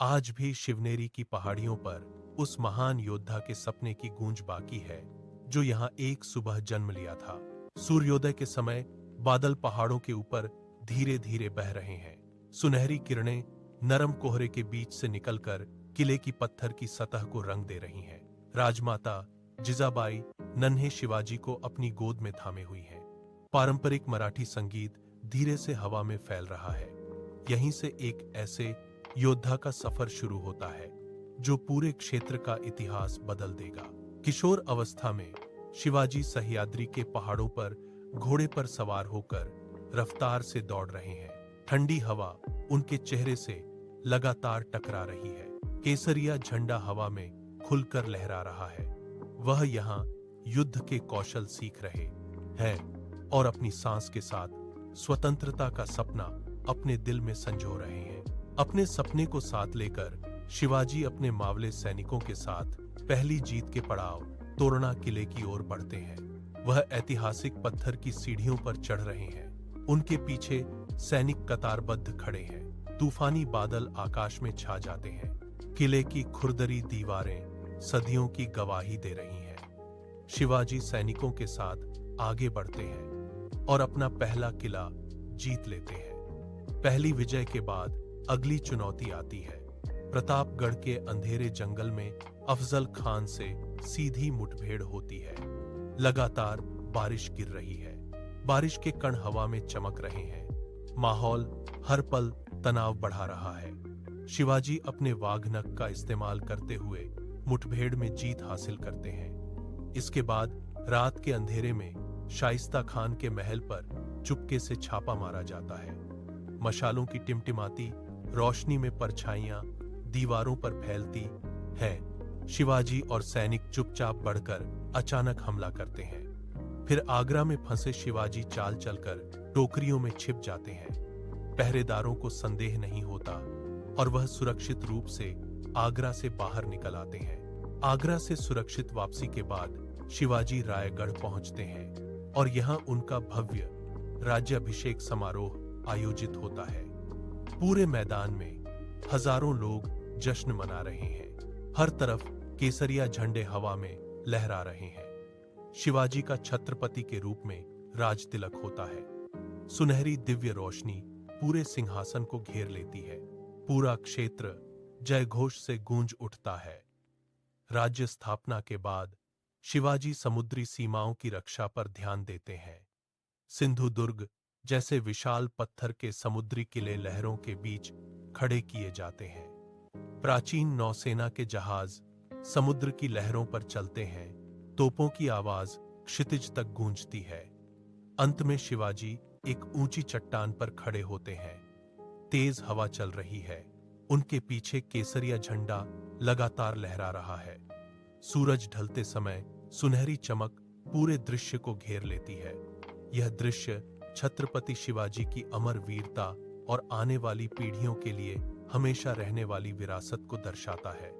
आज भी शिवनेरी की पहाड़ियों पर उस महान योद्धा के सपने की गूंज बाकी है जो यहां एक सुबह जन्म लिया था। सूर्योदय के समय बादल पहाड़ों के ऊपर धीरे धीरे बह रहे हैं। सुनहरी किरणें नरम कोहरे के बीच से निकलकर किले की पत्थर की सतह को रंग दे रही हैं। राजमाता जिजाबाई नन्हे शिवाजी को अपनी गोद में थामे हुई हैं। पारंपरिक मराठी संगीत धीरे से हवा में फैल रहा है। यहीं से एक ऐसे योद्धा का सफर शुरू होता है जो पूरे क्षेत्र का इतिहास बदल देगा। किशोर अवस्था में शिवाजी सह्याद्री के पहाड़ों पर घोड़े पर सवार होकर रफ्तार से दौड़ रहे हैं। ठंडी हवा उनके चेहरे से लगातार टकरा रही है। केसरिया झंडा हवा में खुलकर लहरा रहा है। वह यहाँ युद्ध के कौशल सीख रहे हैं और अपनी सांस के साथ स्वतंत्रता का सपना अपने दिल में संजो रहे हैं। अपने सपने को साथ लेकर शिवाजी अपने मावले सैनिकों के साथ पहली जीत के पड़ाव तोरणा किले की ओर बढ़ते हैं। वह ऐतिहासिक पत्थर की सीढ़ियों पर चढ़ रहे हैं। उनके पीछे सैनिक कतारबद्ध खड़े हैं। तूफानी बादल आकाश में छा जाते हैं। किले की खुरदरी दीवारें सदियों की गवाही दे रही हैं। शिवाजी सैनिकों के साथ आगे बढ़ते हैं और अपना पहला किला जीत लेते हैं। पहली विजय के बाद अगली चुनौती आती है। प्रतापगढ़ के अंधेरे जंगल में अफजल खान से सीधी मुठभेड़ होती है। लगातार बारिश गिर रही है। बारिश के कण हवा में चमक रहे हैं। माहौल हर पल तनाव बढ़ा रहा है। शिवाजी अपने वाघनख का इस्तेमाल करते हुए मुठभेड़ में जीत हासिल करते हैं। इसके बाद रात के अंधेरे में शाइस्ता खान के महल पर चुपके से छापा मारा जाता है। मशालों की टिमटिमाती रोशनी में परछाइयां दीवारों पर फैलती है। शिवाजी और सैनिक चुपचाप बढ़कर अचानक हमला करते हैं। फिर आगरा में फंसे शिवाजी चाल चलकर टोकरियों में छिप जाते हैं। पहरेदारों को संदेह नहीं होता और वह सुरक्षित रूप से आगरा से बाहर निकल आते हैं। आगरा से सुरक्षित वापसी के बाद शिवाजी रायगढ़ पहुंचते हैं और यहां उनका भव्य राज्याभिषेक समारोह आयोजित होता है। पूरे मैदान में हजारों लोग जश्न मना रहे हैं। हर तरफ केसरिया झंडे हवा में लहरा रहे हैं। शिवाजी का छत्रपति के रूप में राज तिलक होता है। सुनहरी दिव्य रोशनी पूरे सिंहासन को घेर लेती है। पूरा क्षेत्र जय घोष से गूंज उठता है। राज्य स्थापना के बाद शिवाजी समुद्री सीमाओं की रक्षा पर ध्यान देते हैं। सिंधु दुर्ग जैसे विशाल पत्थर के समुद्री किले लहरों के बीच खड़े किए जाते हैं। प्राचीन नौसेना के जहाज समुद्र की लहरों पर चलते हैं। तोपों की आवाज क्षितिज तक गूंजती है। अंत में शिवाजी एक ऊंची चट्टान पर खड़े होते हैं। तेज हवा चल रही है। उनके पीछे केसरिया झंडा लगातार लहरा रहा है। सूरज ढलते समय सुनहरी चमक पूरे दृश्य को घेर लेती है। यह दृश्य छत्रपति शिवाजी की अमर वीरता और आने वाली पीढ़ियों के लिए हमेशा रहने वाली विरासत को दर्शाता है।